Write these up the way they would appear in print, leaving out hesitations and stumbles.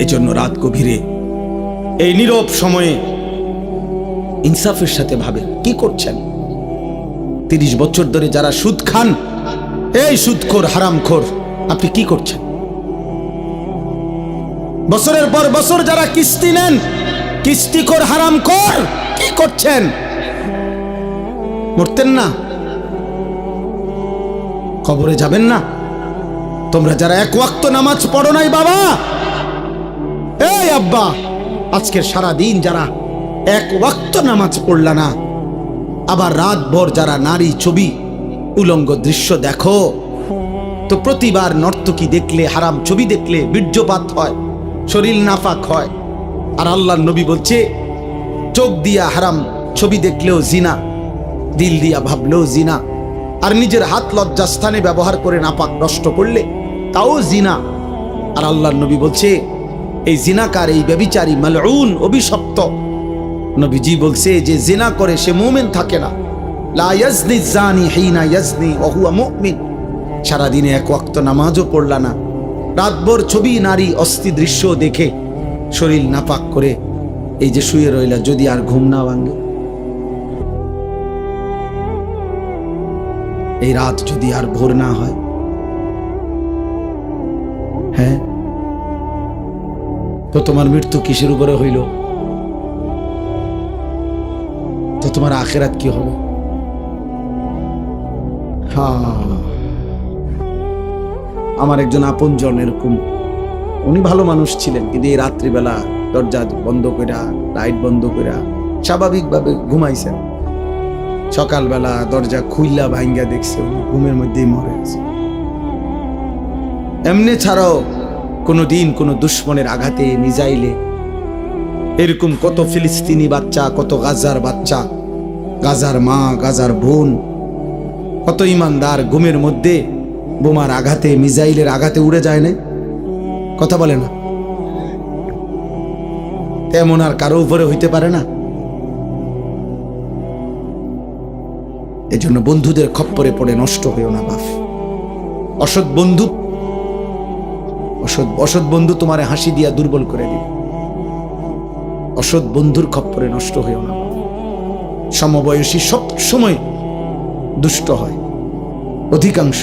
এজন্য রাত গভীরে এই নীরব সময়ে ইনসাফের সাথে ভাবেন কি করছেন। 30 বছর ধরে যারা সুদ খান, এই সুদখোর হারামখোর, আপনি কি করছেন? বছরের পর বছর যারা কিস্তি নেন, কিস্তিখোর হারামখোর, কি করছেন? মরতেন না? কবরে যাবেন না? তোমরা যারা এক ওয়াক্ত নামাজ পড়ো নাই বাবা, এই আব্বা, আজকের সারা দিন যারা এক ওয়াক্ত নামাজ পড়লা না, আবার রাত ভর যারা নারী ছবি উলঙ্গ দৃশ্য দেখো, তো প্রতিবার নর্তকী দেখলে, হারাম ছবি দেখলে বীর্যপাত হয়, শরীর নাফাক হয়। আর আল্লাহর নবী বলছে, চোখ দিয়া হারাম ছবি দেখলেও জিনা, দিল দিয়া ভাবলেও জিনা, আর নিজের হাত লজ্জাস্থানে ব্যবহার করে নাপাক নষ্ট করলে তাও জিনা। আর আল্লাহর নবী বলছে, এই জিনাকার, এই ব্যভিচারী, মালউন, অভিশপ্ত। নবীজি বলছে যে জিনা করে সে মুমিন থাকে না। লা ইয়াজনি জানি হিনা ইয়াজনি ওয়া হুয়া মুমিন। সারাদিনে এক ওয়াক্ত নামাজও পড়লা না, রাতভর ছবি নারী অস্থি দৃশ্য দেখে শরীর নাপাক করে এই যে শুয়ে রইলা, যদি আর ঘুম না ভাঙে, এই রাত যদি আর ভোর না হয়, হ্যাঁ, তো তোমার মৃত্যু কিসের উপরে হইল? তো তোমার আখিরাত কি হবে? আমার একজন আপনজন এরকম, উনি ভালো মানুষ ছিলেন, কিন্তু এই রাত্রিবেলা দরজা বন্ধ কইরা, লাইট বন্ধ কইরা স্বাভাবিকভাবে ঘুমাইছেন। সকালবেলা দরজা খুইলা ভাঙ্গা দেখছে উনি ঘুমের মধ্যেই মরে আছে। এমনি ছাড়াও কোনোদিন কোনো দুশ্মনের আঘাতে, মিজাইলে, এরকম কত ফিলিস্তিনি বাচ্চা, কত গাজার বাচ্চা, গাজার মা, গাজার বোন, কত ইমানদার ঘুমের মধ্যে বোমার আঘাতে, মিজাইলের আঘাতে উড়ে যায় না? কথা বলে না? তেমন আর কারো উপরে হইতে পারে না। এজন্য বন্ধুদের খপ্পরে পড়ে নষ্ট হইও না বাপ। অসৎ বন্ধু, অসৎ বন্ধু তোমারে হাসি দিয়া দুর্বল করে দিবে। অসৎ বন্ধুর খপ্পরে নষ্ট হইও না। সমবয়সী সব সময় দুষ্ট হয়, অধিকাংশ।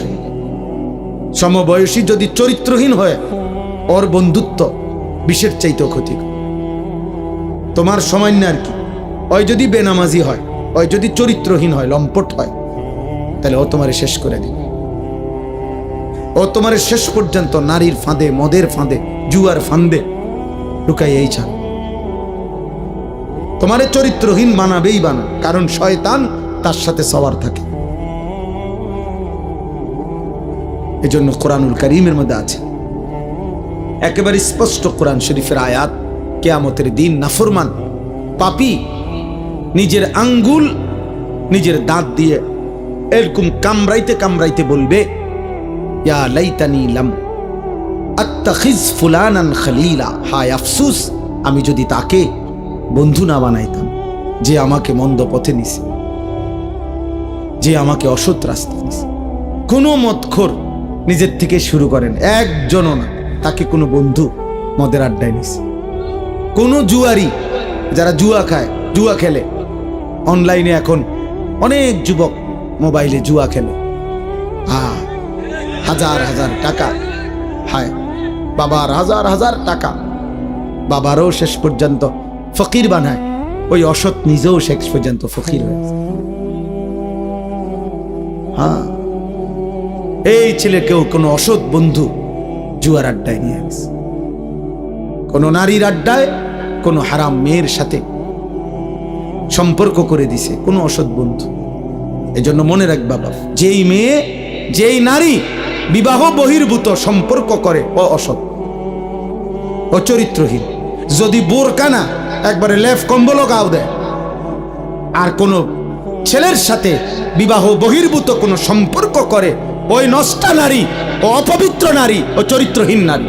সমবয়সী যদি চরিত্রহীন হয়, ওর বন্ধুত্ব বিষের চাইতেও ক্ষতিকর। তোমার সামান্য আর কি, ওই যদি বেনামাজি হয়, ওই যদি চরিত্রহীন হয়, লম্পট হয়, তাহলে ও তোমারে শেষ করে দিবে। ও তোমারে শেষ পর্যন্ত নারীর ফাঁদে, মদের ফাঁদে, জুয়ার ফাঁদে ঢুকাইয়াই ছাড়। তোমারে চরিত্রহীন বানাবেই বানা, কারণ শয়তান তার সাথে সওয়ার থাকে। এজন্য কোরআনুল কারীমের মধ্যে আছে একেবারে স্পষ্ট, কোরআন শরীফের আয়াত, কিয়ামতের দিন নাফরমান পাপী নিজের আঙ্গুল নিজের দাঁত দিয়ে এরকম কামড়াইতে কামড়াইতে বলবে, ইয়া লাইতানি লাম আত্তাখিজ ফুলানান খলিলা, হায় আফসোস আমি যদি তাকে বন্ধু না বানাইতাম, যে আমাকে মন্দ পথে নিছে, যে আমাকে অসৎ রাস্তা নিছে। কোনো মদখোর নিজের থেকে শুরু করেন, একজনও না তাকে কোনো বন্ধু মদের আড্ডায় নিছে। কোনো জুয়ারি, যারা জুয়া খায়, জুয়া খেলে, অনলাইনে এখন অনেক যুবক মোবাইলে জুয়া খেলে, হাজার হাজার টাকা, হায় বাবার হাজার হাজার টাকা, বাবারও শেষ পর্যন্ত ফকির বানায়, ওই অসৎ নিজেও শেষ পর্যন্ত ফকির হয়েছে। এই ছেলেকেও কোনো অসৎ বন্ধু জুয়ার আড্ডায় নিয়ে গেছে, কোনো নারীর আড্ডায়, কোনো হারাম মেয়ের সাথে সম্পর্ক করে দিছে কোনো অসৎ বন্ধু। এজন্য মনে রাখ বাবা, যেই মেয়ে, যেই নারী বিবাহ বহির্ভূত সম্পর্ক করে, ও অসৎ, ও চরিত্রহীন। যদি বোরকা না, একবারে লেফ কম্বল গাও দেয়, আর কোন ছেলের সাথে বিবাহ বহির্ভূত কোনো সম্পর্ক করে, ওই নষ্টা নারী, ও অপবিত্র নারী, ও চরিত্রহীন নারী।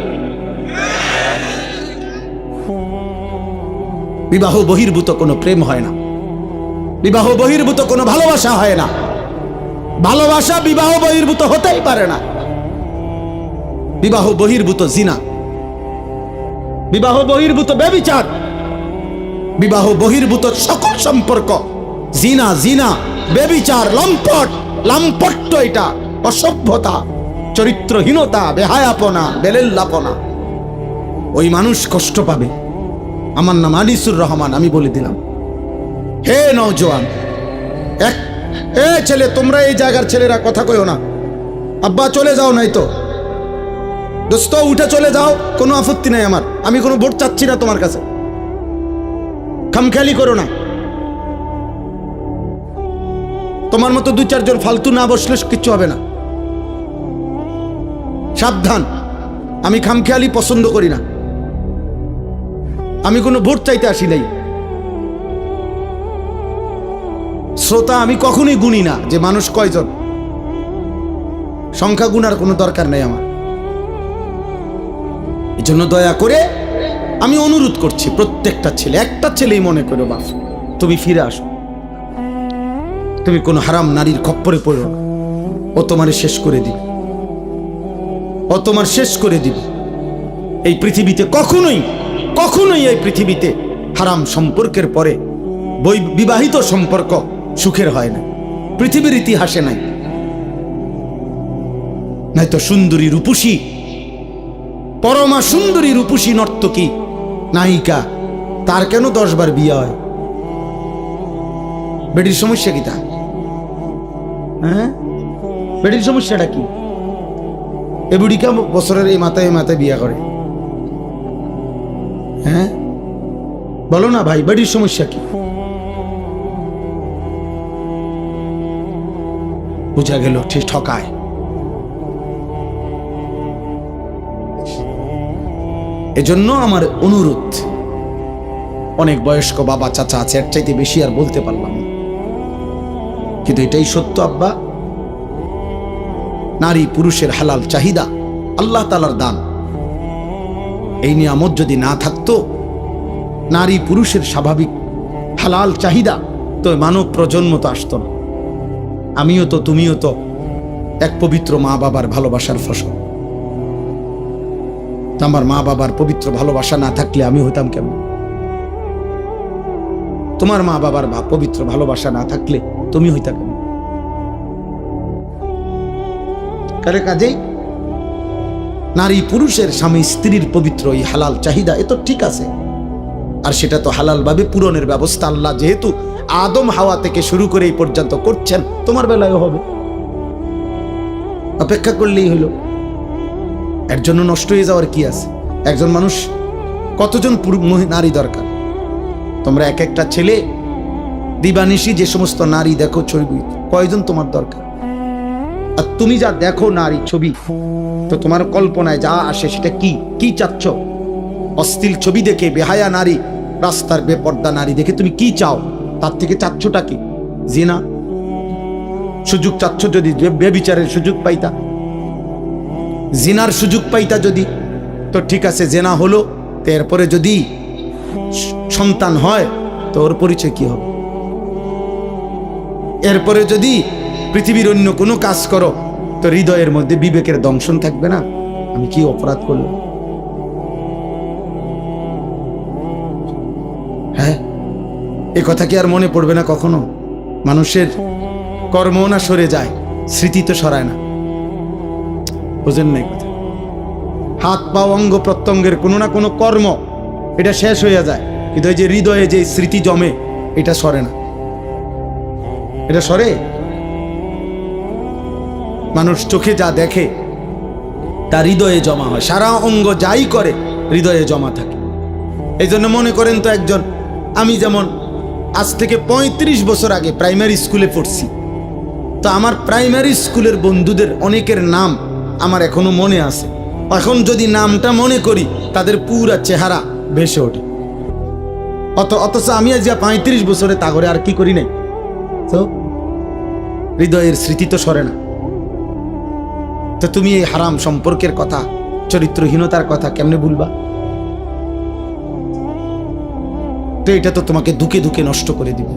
বিবাহ বহির্ভূত কোনো প্রেম হয় না, বিবাহ বহির্ভূত কোনো ভালোবাসা হয় না, ভালোবাসা বিবাহ বহির্ভূত হতেই পারে না। বিবাহ বহির্ভূত জিনা, বিবাহ বহির্ভূত ব্যভিচার, বিবাহ বহির্ভূত সকল সম্পর্ক, জিনা জিনা, ব্যভিচার, লম্পট, লাম্পট্য, এটা অসভ্যতা, চরিত্রহীনতা, বেহায়াপনা, বেলেল্লাপনা। ওই মানুষ কষ্ট পাবে। আমার নাম আনিসুর রহমান, আমি বলে দিলাম। হে নওজোয়ান, ছেলে, তোমরা এই জায়গার ছেলেরা কথা কইও না। আব্বা চলে যাও, নাই তো দোস্ত উঠে চলে যাও, কোনো আপত্তি নাই আমার। আমি কোনো ভোট চাচ্ছি না তোমার কাছে, খামখেয়ালি করো না। তোমার মতো দুই চারজন ফালতু না বসলে কিচ্ছু হবে না। সাবধান, আমি খামখেয়ালি পছন্দ করি না। আমি কোনো ভোট চাইতে আসি নাই। শ্রোতা আমি কখনোই গুনি না যে মানুষ কয়জন, সংখ্যা গুনার কোনো দরকার নেই আমার। এই জন্য দয়া করে আমি অনুরোধ করছি, প্রত্যেকটা ছেলে, একটা ছেলেই মনে করো বাপ, তুমি ফিরে আসো। তুমি কোনো হারাম নারীর খপ্পরে পড়ো না, ও তোমার শেষ করে দিবে, ও তোমার শেষ করে দিবে। এই পৃথিবীতে কখনোই কখনোই এই পৃথিবীতে হারাম সম্পর্কের পরে বিবাহিত সম্পর্ক সুখের হয় না, পৃথিবীর ইতিহাসে নাই। নাই তো সুন্দরী রূপসী, পরমা সুন্দরী রূপসী নর্তকী নায়িকা, তার কেন 10 বার বিয়ে হয়? বেটির সমস্যা কি? তা হ্যাঁ, বেটির সমস্যাটা কি? এ বুড়িকা বছরের এই মাথায় বিয়ে করে। হ্যাঁ বলো না ভাই, বেটির সমস্যা কি? বুঝা গেল ঠিক ঠকায়। এজন্য আমার অনুরোধ, অনেক বয়স্ক বাবা চাচা আছে, এর চাইতে বেশি আর বলতে পারলাম না, কিন্তু এটাই সত্য আব্বা। নারী পুরুষের হালাল চাহিদা আল্লাহ তাআলার দান। এই নিয়ামত যদি না থাকতো, নারী পুরুষের স্বাভাবিক হালাল চাহিদা, তো মানব প্রজন্ম তো আসতো না। আমিও তো, তুমিও তো এক পবিত্র মা বাবার ভালোবাসার ফসল। আমার মা বাবার পবিত্র ভালোবাসা না থাকলে আমি হইতাম কেমন? তোমার মা বাবার পবিত্র ভালোবাসা না থাকলে তুমি হইতা কেমন? কাজেই নারী পুরুষের, স্বামী স্ত্রীর পবিত্র এই হালাল চাহিদা, এ তো ঠিক আছে। আর সেটা তো হালাল ভাবে পূরণের ব্যবস্থা আল্লাহ যেহেতু আদম হাওয়া থেকে শুরু করে এই পর্যন্ত করছেন, তোমার বেলায়ও হবে। অপেক্ষা করলেই হইল। এর জন্য নষ্ট হয়ে যাওয়ার কি আছে? একজন মানুষ কতজন নারী দরকার? তোমরা এক একটা ছেলে দিবানিশি যে সমস্ত নারী দেখো ছবি, কয়জন তোমার দরকার? আর তুমি যা দেখো নারী ছবি, তো তোমার কল্পনায় যা আসে সেটা কি চাচ্ছ? অশ্লীল ছবি দেখে, বেহায়া নারী, রাস্তার বেপর্দা নারী দেখে তুমি কি চাও? তার থেকে চাচ্ছটা কি? জিনা সুযোগ চাচ্ছ? যদি ব্যভিচারের সুযোগ পাইতা, জিনার সুযোগ পাইতা যদি, তো ঠিক আছে, জেনা হলো, তো এরপরে যদি সন্তান হয় তো ওর পরিচয় কি হবে? এরপরে যদি পৃথিবীর অন্য কোনো কাজ করো, তো হৃদয়ের মধ্যে বিবেকের দংশন থাকবে না, আমি কি অপরাধ করলাম? হ্যাঁ, এ কথা কি আর মনে পড়বে না কখনো? মানুষের কর্ম না সরে যায়, স্মৃতি তো সরায় না। বুঝেন না কথা? হাত পা অঙ্গ প্রত্যঙ্গের কোনো না কোনো কর্ম, এটা শেষ হয়ে যায়, কিন্তু এই যে হৃদয়ে যে স্মৃতি জমে, এটা সরে না। এটা সরে? মানুষ চোখে যা দেখে তা হৃদয়ে জমা হয়, সারা অঙ্গ যাই করে হৃদয়ে জমা থাকে। এই জন্য মনে করেন তো, একজন, আমি যেমন আজ থেকে 35 বছর আগে প্রাইমারি স্কুলে পড়ছি, তো আমার প্রাইমারি স্কুলের বন্ধুদের অনেকের নাম আমার এখনো মনে আছে। এখন যদি নামটা মনে করি, তাদের পুরা চেহারা ভেসে ওঠে। অথচ আমি আজ 35 বছরে তা করে আর কি করি নাই, তো হৃদয়ের স্মৃতি তো সরে না। তো তুমি এই হারাম সম্পর্কের কথা, চরিত্রহীনতার কথা কেমনে ভুলবা? তো এটা তো তোমাকে দুকে দুকে নষ্ট করে দিবে।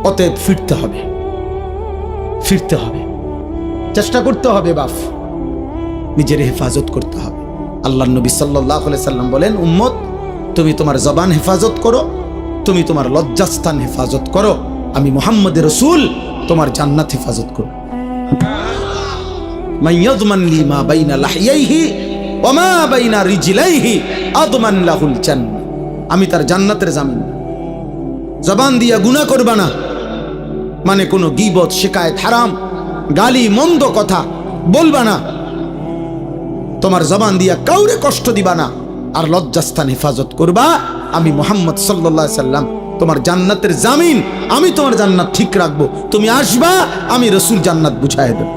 অতএব ফিরতে হবে, চেষ্টা করতে হবে বাপ। নিজের হেফাজত করতে হবে। আল্লাহ নবী সাল্লাল্লাহু আলাইহি সাল্লাম বলেন, উম্মত তুমি তোমার জবান হেফাজত করো, তুমি তোমার লজ্জাস্থান হেফাজত করো, আমি মুহাম্মদের রাসূল তোমার জান্নাত হেফাজত করব। মান ইয়াযমান লি মা বাইনা লাহইয়াইহি ওয়া মা বাইনা রিজলাইহি আযমান লাহুল জান্নাহ। আমি তার জান্নাতের জামিন। জবান দিয়া গুনাহ করবা না, মানে কোনো গীবত, শিকায়েত, হারাম, গালি, মন্দ কথা বলবা না, তোমার জবান দিয়া কাউরে কষ্ট দিবা না, আর লজ্জাস্থান হেফাজত করবা। আমি মুহাম্মদ সাল্লাল্লাহু আলাইহি সাল্লাম তোমার জান্নাতের জামিন, আমি তোমার জান্নাত ঠিক রাখবো। তুমি আসবা, আমি রাসূল জান্নাত বুঝায় দেব।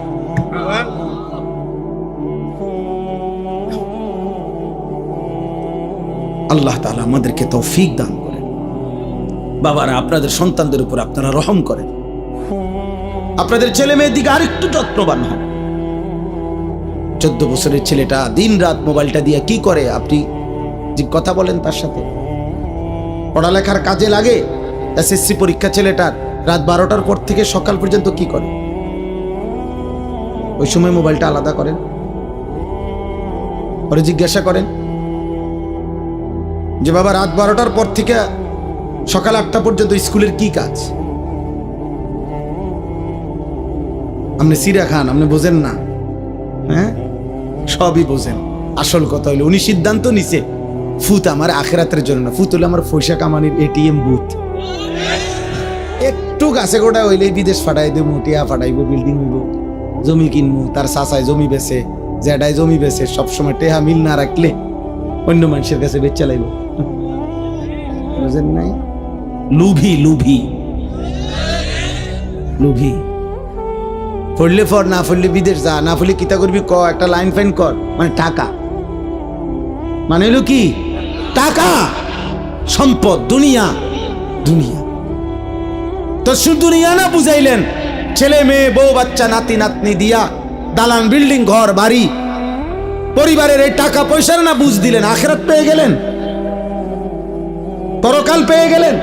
আল্লাহ তাআলা আমাদেরকে তৌফিক দান করেন। বাবারা, আপনাদের সন্তানদের উপর আপনারা রহম করেন, আপনাদের ছেলে মেয়ের দিকে আরেকটু যত্নবান হন। 14 বছরের ছেলেটা দিন রাত মোবাইলটা দিয়ে কি করে, আপনি যে কথা বলেন তার সাথে, পড়ালেখার কাজে লাগে। এসএসসি পরীক্ষা ছেলেটার রাত 12টার পর থেকে সকাল পর্যন্ত কি করে? ওই সময় মোবাইলটা আলাদা করেন, পরে জিজ্ঞাসা করেন যে বাবা রাত 12টার পর থেকে সকাল 8টা পর্যন্ত স্কুলের কি কাজ? আপনি সিরা খান, আপনি বোঝেন না? হ্যাঁ, সবই বোঝেন। আসল কথা হইলো উনি সিদ্ধান্ত নিছে ফুত আমার আখিরাতের জন্য না, ফুত হলো আমার পয়সা কামানির এটিএম বুথ। একটু গাছে গোটা হইলেই বিদেশ ফাটাই দেবো, টিয়া ফাটাইবো, বিল্ডিং হইব, জমি কিনবো। তার চাচায় জমি বেছে, জ্যাডায় জমি বেছে, সবসময় টেহা মিল না রাখলে অন্য মানুষের কাছে বেচ চালাইব। বুঝেন নাই? লুভি লুভি লুভি। পড়লে ফর, না পড়লে বিদেশ যা, না পড়লে কিতা করবি ক, একটা লাইন ফাইন কর, মানে টাকা, মানে হলো কি টাকা, সম্পদ, দুনিয়া। দুনিয়া তো শুধু দুনিয়া না বুঝাইলেন, ছেলে মেয়ে, বউ বাচ্চা, নাতি নাতনি দিয়া দালান, বিল্ডিং, ঘর বাড়ি, পরিবারের এই টাকা পয়সার না বুঝ দিলেন, আখিরাত পেয়ে গেলেন, পরকাল পেয়ে গেলেন।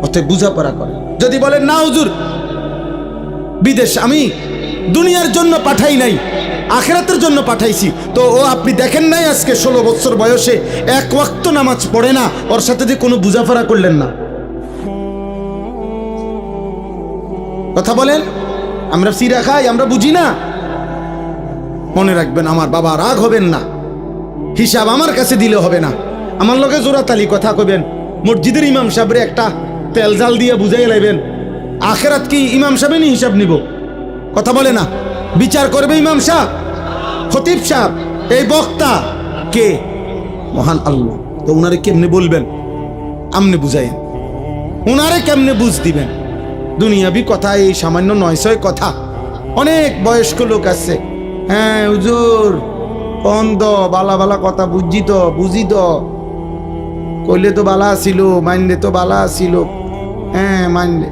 অতএব বুঝাপড়া করেন। যদি বলেন না হুজুর বিদেশ আমি দুনিয়ার জন্য পাঠাই নাই, আখিরাতের জন্য পাঠাইছি, তো ও আপনি দেখেন নাই আজকে 16 বছর বয়সে এক ওয়াক্ত নামাজ পড়ে না, ওর সাথে যে কোনো বুঝাপড়া করলেন না। কথা বলেন, আমরা সিরা খাই, আমরা বুঝি না। মনে রাখবেন, আমার বাবা রাগ হবেন না, হিসাব আমার কাছে দিলে হবে না। আমার লগে জোরাতালি কথা কইবেন, মসজিদের ইমাম সাহেবরে একটা তেল জাল দিয়ে বুঝাই লাইবেন। আখিরাত কি ইমাম সাহেবই হিসাব নিব? কথা বলে না, বিচার করবে ইমাম সাহেব, খতিব সাহেব, এই বক্তা কে? মহান আল্লাহ। তো উনারে কেমনে বলবেন? আমনে বুঝাইন, উনারে কেমনে বুঝ দিবেন? দুনিয়াবি কথা, এই সামান্য 900 কথা। অনেক বয়স্ক লোক আছে, হ্যাঁ হুজুর বন্ধ, বালা বালা কথা বুঝি তো, কইলে তো বালা ছিল, মানলে তো বালা ছিল, হ্যাঁ মানলে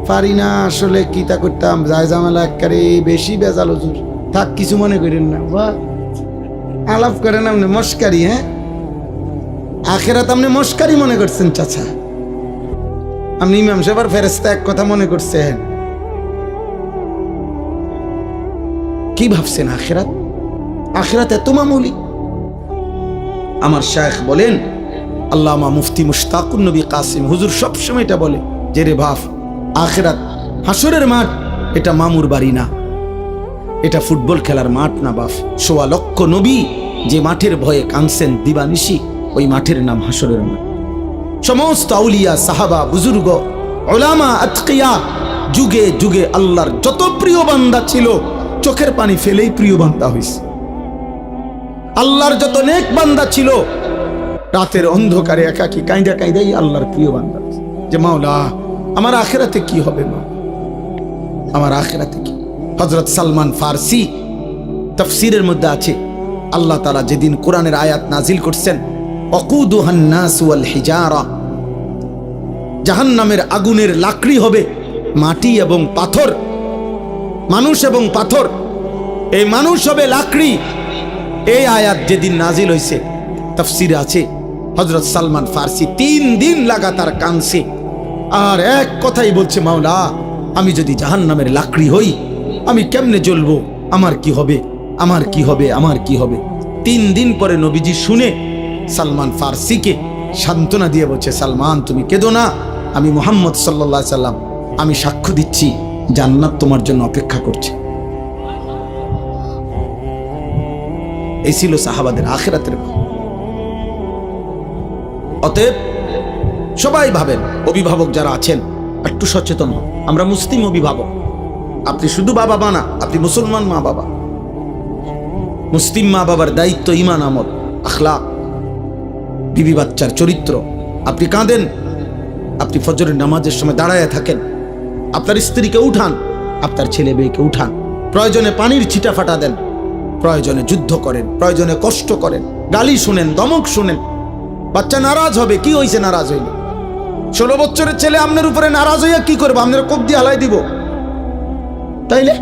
পারি না, আসলে কিতা করতাম, যায় জামালা একেবারে বেশি বেজাল হুজুর। থাক, কিছু মনে করেন না, আলাপ করেন আপনি মস্কারি। হ্যাঁ, আখেরাত আপনি মস্কারি মনে করছেন চাচা, আপনি ইমাম সাহেবের ফেরেশতা এক কথা মনে করছেন। কি ভাবছেন আখিরাত? আখিরাত এত মামুলি? আমার শায়েখ বলেন, আল্লামা মুফতি মুশতাকুন নবী কাসিম হুজুর সবসময় এটা বলে যে রে বাপ, আখিরাত হাসরের মাঠ, এটা মামুর বাড়ি না, এটা ফুটবল খেলার মাঠ না বাপ। 1.25 লক্ষ নবী যে মাঠের ভয়ে কাঁদছেন দিবানিশি, ওই মাঠের নাম হাসরের মাঠ। সমস্ত আউলিয়া, সাহাবা, বুজুর্গ, উলামা, আতকিয়া, যুগে যুগে আল্লাহর যত প্রিয় বান্দা ছিল, চোখের পানি ফেলেই প্রিয় বান্দা হইছে। আল্লাহর যত নেক বান্দা ছিল, রাতের অন্ধকারে একাকী কাঁদা কাঁদাই আল্লাহর প্রিয় বান্দা, যে মাওলা আমার আখিরাতে কি হবে, মা আমার আখিরাতে কি? হযরত সালমান ফারসি তাফসীরের মধ্যে আছে, আল্লাহ তাআলা যেদিন কোরআনের আয়াত নাজিল করছেন, ওয়াকুদুহান নাস ওয়াল হিজারা, জাহান্নামের আগুনের লাকড়ি হবে মাটি এবং পাথর, মানুষ এবং পাথর, এই মানুষ হবে লাকড়ি। এই আয়াত যেদিন নাজিল হইছে, তাফসীরে আছে হযরত সালমান ফারসি 3 দিন লাগাতার কাঁদছে, আর এক কথাই বলছে, মাওলা আমি যদি জাহান্নামের লাকড়ি হই, আমি কেমনে জ্বলবো, আমার কি হবে? আমার কি হবে, আমার কি হবে। 3 দিন পরে নবীজি শুনে সালমান ফার্সিকে সান্ত্বনা দিয়ে বলছে, সালমান তুমি কেঁদো না, আমি মুহাম্মদ সাল্লাল্লাহু আলাইহি সাল্লাম, আমি সাক্ষ্য দিচ্ছি জান্নাত তোমার জন্য অপেক্ষা করছে। এই ছিল সাহাবাদের আখিরাতের ভয়। অতএব সবাই ভাবেন, অভিভাবক যারা আছেন একটু সচেতন হন। আমরা মুসলিম অভিভাবক, আপনি শুধু বাবা মা না, আপনি মুসলমান মা বাবা। মুসলিম মা বাবার দায়িত্ব ঈমান, আমল, আখলাক, বিবি বাচ্চার চরিত্র। আপনি কাঁদেন, আপনি ফজরের নামাজের সময় দাঁড়ায় থাকেন, আপনার স্ত্রীকে উঠান, আপনার ছেলে মেয়েকে উঠান, প্রয়োজনে পানির ছিটা ফাটা দেন, প্রয়োজনে যুদ্ধ করেন, প্রয়োজনে কষ্ট করেন, গালি শুনেন, দমক শুনেন। বাচ্চা নারাজ হবে, কি হয়েছে নারাজ হইল? 16 বছরের ছেলে আপনার উপরে নারাজ হইয়া কি করবো? আপনার কোপ দিয়ে হালাই দিব তাইলে?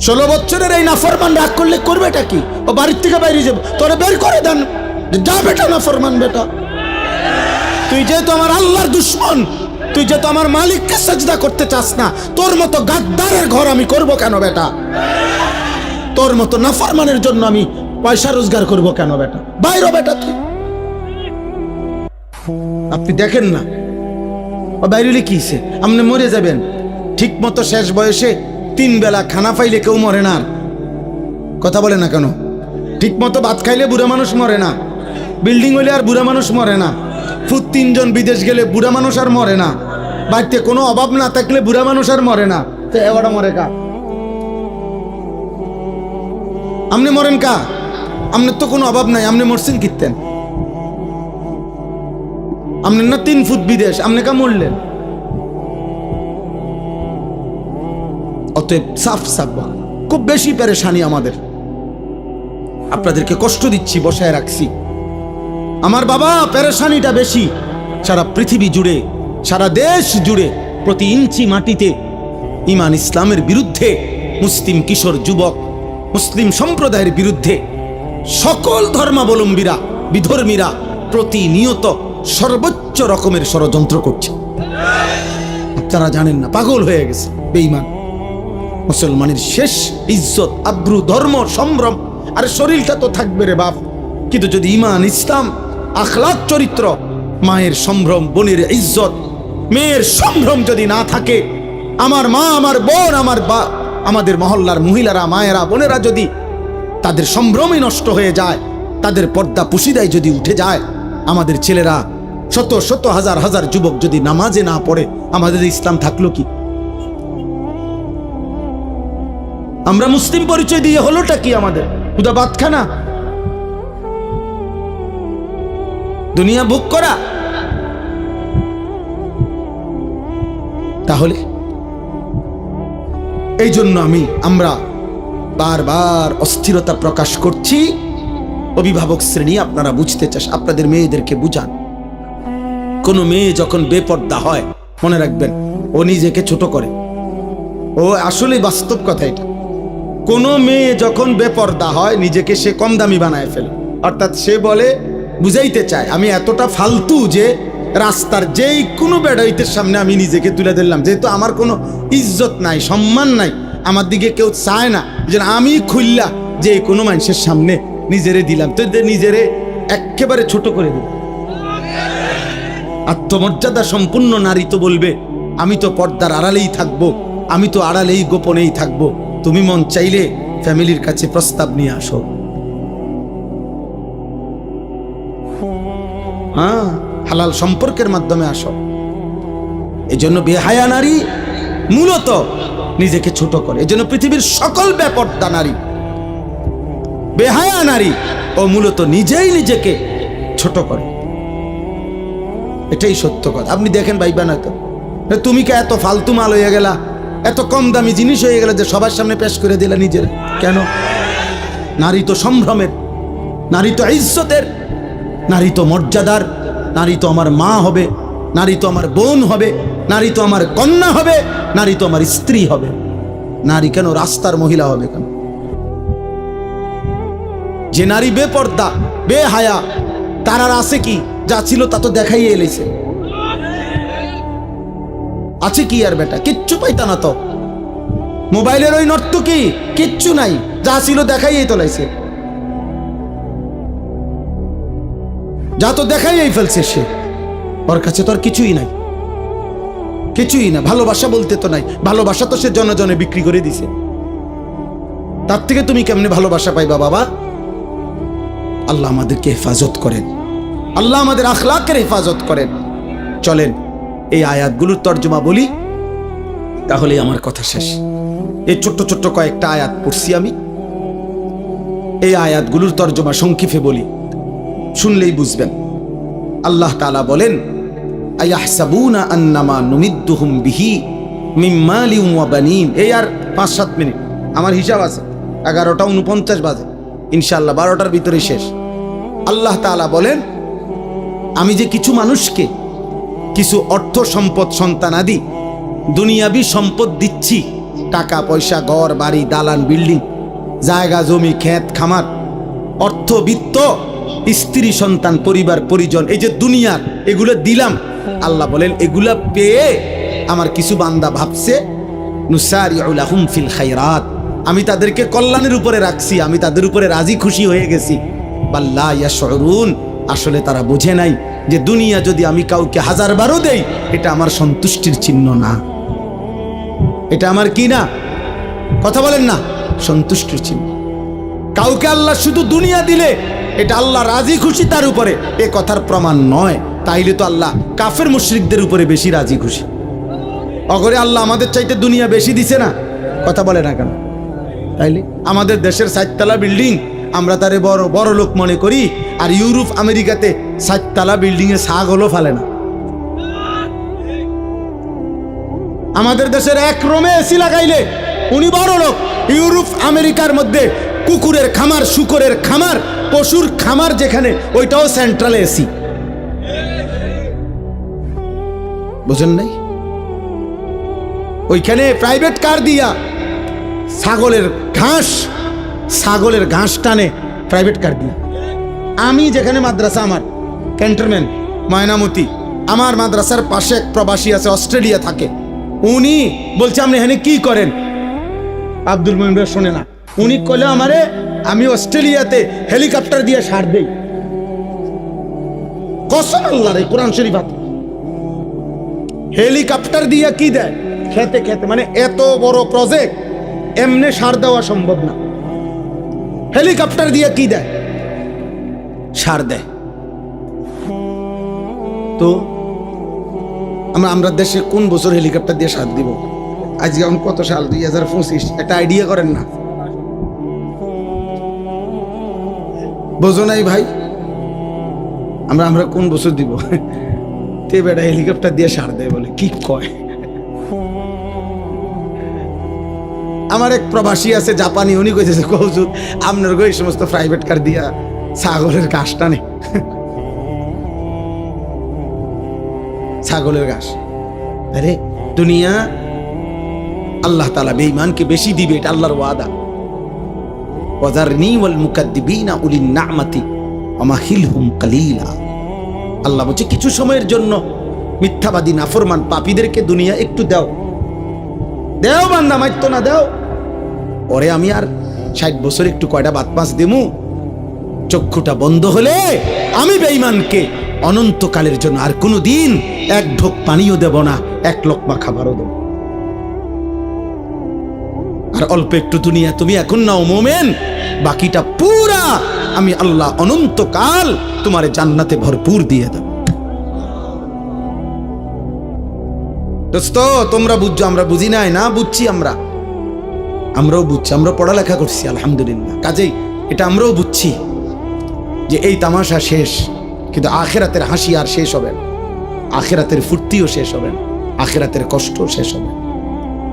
16 বছরের এই নাফরমান রাগ করলে করবেটা কি? ও বাড়ির থেকে বাইরে যাবে, তোরে বের করে দেন, যা বেটা নাফরমান বেটা। তুই যেহেতু আমার আল্লাহর দুশ্মন, তুই যেহেতু আমার মালিককে সাজদা করতে চাস না, তোর মতো গাদ্দারের ঘর আমি করব কেন বেটা? তোর মতো নাফরমানের জন্য আমি পয়সা রোজগার করব কেন বেটা? বাইরে বেটা তুই। আপনি দেখেন না ও বাইরে কি হইছে? আপনি মরে যাবেন। ঠিক মতো শেষ বয়সে 3 বেলা খানা পাইলে কেউ মরে না। কথা বলে না কেন? ঠিক মতো ভাত খাইলে বুড়া মানুষ মরে না, বিল্ডিং হইলে আর বুড়া মানুষ মরে না, ফুট 3 জন বিদেশ গেলে বুড়া মানুষ আর মরে না, বাড়িতে কোনো অভাব না থাকলে বুড়া মানুষ আর মরে না। তো এবারটা মরে কা? আপনি মরেন কা? আপনার তো কোনো অভাব নাই, আপনি মরছেন কিতেন? আপনার না 3 ফুট বিদেশ, আপনি কা মরলেন? অতএব সাফ সাফ, খুব বেশি পেরেশানি আমাদের। আপনাদেরকে কষ্ট দিচ্ছি, বসায় রাখছি। আমার বাবা, পেরেশানিটা বেশি। সারা পৃথিবী জুড়ে, সারা দেশ জুড়ে, প্রতি ইঞ্চি মাটিতে ঈমান ইসলামের বিরুদ্ধে, মুসলিম কিশোর যুবক, মুসলিম সম্প্রদায়ের বিরুদ্ধে সকল ধর্মাবলম্বীরা, বিধর্মীরা প্রতিনিয়ত সর্বোচ্চ রকমের ষড়যন্ত্র করছে। আপনারা জানেন না, পাগল হয়ে গেছে বেঈমান। মুসলমানের শেষ ইজ্জত, আব্রু, ধর্ম, সম্ভ্রম, আর শরীরটা তো থাকবে রে বাপ, কিন্তু যদি ঈমান, ইসলাম, আখলাক, চরিত্র, মায়ের সম্ভ্রম, বোনের ইজ্জত, মেয়ের সম্ভ্রম যদি না থাকে, আমার মা, আমার বোন, আমাদের মহল্লার মহিলারা, মায়েরা, বোনেরা যদি তাদের সম্ভ্রমই নষ্ট হয়ে যায়, তাদের পর্দা পুশিদায় যদি উঠে যায়, আমাদের ছেলেরা, শত শত হাজার হাজার যুবক যদি নামাজে না পড়ে, আমাদের ইসলাম থাকলো কি? আমরা মুসলিম পরিচয় দিয়ে হলোটা কি আমাদের? খুদা ভাত খানা, দুনিয়া ভোগ করা। তাহলে এই জন্য আমরা বারবার অস্থিরতা প্রকাশ করছি। অভিভাবক শ্রেণী, আপনারা বুঝতে চাস, আপনাদের মেয়েদেরকে বুঝান। কোনো মেয়ে যখন বেপর্দা হয়, মনে রাখবেন ও নিজেকে ছোট করে। ও আসলে বাস্তব কথা এটা। কোনো মেয়ে যখন বেপর্দা হয়, নিজেকে সে কম দামি বানায় ফেলে। অর্থাৎ সে বলে, বুঝাইতে চায় আমি এতটা ফালতু যে রাস্তার যেই কোনো বেড়াইতের সামনে আমি নিজেকে তুলে দিলাম, যেহেতু আমার কোনো ইজ্জত নাই, সম্মান নাই, আমার দিকে কেউ চায় না, যে আমি খুললা যে কোনো মানুষের সামনে নিজেরে দিলাম, তো নিজেরে একেবারে ছোট করে দিল। আত্মমর্যাদা সম্পূর্ণ নারী তো বলবে, আমি তো পর্দার আড়ালেই থাকবো, আমি তো আড়ালেই গোপনেই থাকবো। তুমি মন চাইলে ফ্যামিলির কাছে প্রস্তাব নিয়ে আসো। হ্যাঁ, হালাল সম্পর্কের মাধ্যমে আসো। এই জন্য বেহায়া নারী মূলত নিজেকে ছোট করে। এই জন্য পৃথিবীর সকল বেপর্দা নারী, বেহায়া নারী, ও মূলত নিজেই নিজেকে ছোট করে। এটাই সত্য কথা। আপনি দেখেন ভাইবা না তো, তুমি কে এত ফালতু মাল হয়ে গেলা, এত কম দামি জিনিস হয়ে গেল যে সবার সামনে পেশ করে দিলা নিজের। কেন? নারী তো সম্ভ্রমের, নারী তো ইজ্জতের, নারী তো মর্যাদার, নারী তো আমার মা হবে, নারী তো আমার বোন হবে, নারী তো আমার কন্যা হবে, নারী তো আমার স্ত্রী হবে। নারী কেন রাস্তার মহিলা হবে কেন? যে নারী বেপর্দা, বেহায়া, তার আর আছে কি? যা ছিল তা তো দেখাইয়ে এলেছে। আছে কি আর বেটা? কিচ্ছু পাইতা না তো। মোবাইলের ওই নর্তকী কিচ্ছু নাই, যা ছিল দেখাইই তোলাইছে, যা তো দেখাইই ফেলছে সে। ওর কাছে তো আর কিছুই নাই, কিছুই না। ভালোবাসা বলতে তো নাই, ভালোবাসা তো সে জনে জনে বিক্রি করে দিছে। তার থেকে তুমি কেমনে ভালোবাসা পাইবা বাবা? আল্লাহ আমাদেরকে হেফাজত করেন, আল্লাহ আমাদের আখলাকের হেফাজত করেন। চলেন এই আয়াতগুলোর তর্জমা বলি, তাহলে আমার কথা শেষ। এই ছোট্ট ছোট্ট কয়েকটা আয়াত পড়ছি আমি, এই আয়াতগুলোর তর্জমা সংক্ষেপে বলি, শুনলেই বুঝবেন। আল্লাহ তাআলা বলেন, আয়াহসাবুনা আন্নামা নুমিদ্দুহুম বিহি মিন মালিন ওয়া বানিন। এই আর 5-7 মিনিট, আমার হিসাব আছে 11:49 বাজে, ইনশাআল্লাহ 12টার ভিতরে শেষ। আল্লাহ তাআলা বলেন, আমি যে কিছু মানুষকে কিছু অর্থ সম্পদ সন্তানাদি দুনিয়াবি সম্পদ দিচ্ছি, টাকা পয়সা, ঘর বাড়ি, দালান বিল্ডিং, জায়গা জমি, ক্ষেত খামার, অর্থ বিত্ত, স্ত্রী সন্তান, পরিবার পরিজন, এই যে দুনিয়ার এগুলো দিলাম। আল্লাহ বলেন, এগুলা পেয়ে আমার কিছু বান্দা ভাবছে নুসারিউ লাহুম ফিল খায়রাত, আমি তাদেরকে কল্যাণের উপরে রাখছি, আমি তাদের উপরে রাজি খুশি হয়ে গেছি। বাল্লা ইয়াশউরুন, আসলে তারা বোঝে নাই যে দুনিয়া যদি আমি কাউকে 1000 বারও দেই, এটা আমার সন্তুষ্টির চিহ্ন না, এটা আমার কি না, কথা বলেন না, সন্তুষ্টির চিহ্ন। কাউকে আল্লাহ শুধু দুনিয়া দিলে এটা আল্লাহ রাজি খুশি তার উপরে, এ কথার প্রমাণ নয়। তাইলে তো আল্লাহ কাফের মুশরিকদের উপরে বেশি রাজি খুশি। অগরে আল্লাহ আমাদের চাইতে দুনিয়া বেশি দিছে না, কথা বলে না কেন? তাইলে আমাদের দেশের 7 তলা বিল্ডিং আমরা তারে বড় বড় লোক মনে করি, আর ইউরোপ আমেরিকাতে 7 তলা বিল্ডিং এ ছাগলও ফেলে না। আমাদের দেশের এক রুমে এসি লাগাইলে উনি বড় লোক, ইউরোপ আমেরিকার মধ্যে কুকুরের খামার, শুকরের খামার, পশুর খামার যেখানে, ওইটাও সেন্ট্রালে এসি। বুঝেন নাই? ওইখানে প্রাইভেট কার দিয়া ছাগলের ঘাস টানে প্রাইভেট কার দিয়া। আমি যেখানে মাদ্রাসা, আমার ক্যান্টনমেন্ট ময়নামতি, আমার মাদ্রাসার পাশে এক প্রবাসী আছে, অস্ট্রেলিয়া থাকে। উনি বলছে, আপনি এখানে কি করেন? আব্দুল মুমিন ভাই শোনে না, উনি কইলে আমারে, আমি অস্ট্রেলিয়াতে হেলিকপ্টার দিয়ে সার দেই। কসম আল্লাহর, কোরআন শরীফ আছে, হেলিকপ্টার দিয়ে কি দেয়? খেতে খেতে, মানে এত বড় প্রজেক্ট এমনি সার দেওয়া সম্ভব না, হেলিকপ্টার দিয়ে কি দেয়? সার দেয়। তো আমরা দেশে কোন বছর হেলিকপ্টার দিয়ে সার দিব? আজকে এখন কত সাল? 2025। একটা আইডিয়া করেন না? বোঝো নাই ভাই? আমরা কোন বছর দিব? তে বেটা হেলিকপ্টার দিয়ে সার দেয় বলে, কি কয়? আমার এক প্রবাসী আছে জাপানি, উনি কইতেছে, হুজুর আপনার এই সমস্ত প্রাইভেট কার দিয়া ছাগলের ঘাস টানে, ছাগলের ঘাস। আরে দুনিয়া আল্লাহ তাআলা বেঈমানকে বেশি দিবে, এটা আল্লাহর ওয়াদা। ওয়াজারনি ওয়াল মুকাদ্দিবিনা উলিন নি'মাতি ওয়ামাহিলহুম কালিলা। আল্লাহ বলছে, কিছু সময়ের জন্য মিথ্যাবাদী, নাফরমান, পাপীদেরকে দুনিয়া একটু দাও, দেও বান্দা, মাইতো না, দাও। ওরে আমি আর 60 বছর একটু কয়টা বাত মাস দেমু, চক্ষুটা বন্ধ হলে আমি বেঈমানকে অনন্তকালের জন্য আর কোনো দিন এক ঢোক পানিও দেব না, এক লোকমা খাবারও দেব। আর অল্প একটু দুনিয়া তুমি এখন নাও মোমেন, বাকিটা পুরা আমি আল্লাহ অনন্তকাল তোমার জান্নাতে ভরপুর দিয়ে দেব। দোস্ত তোমরা বুঝছো, আমরা বুঝি নাই না? বুঝছি, আমরাও বুঝছি, আমরা পড়ালেখা করছি আলহামদুলিল্লাহ। কাজেই এটা আমরাও বুঝছি যে এই তামাশা শেষ, কিন্তু আখিরাতের হাসি আর শেষ হবে না, আখিরাতের ফুর্তিও শেষ হবে না, আখিরাতের কষ্টও শেষ হবে না।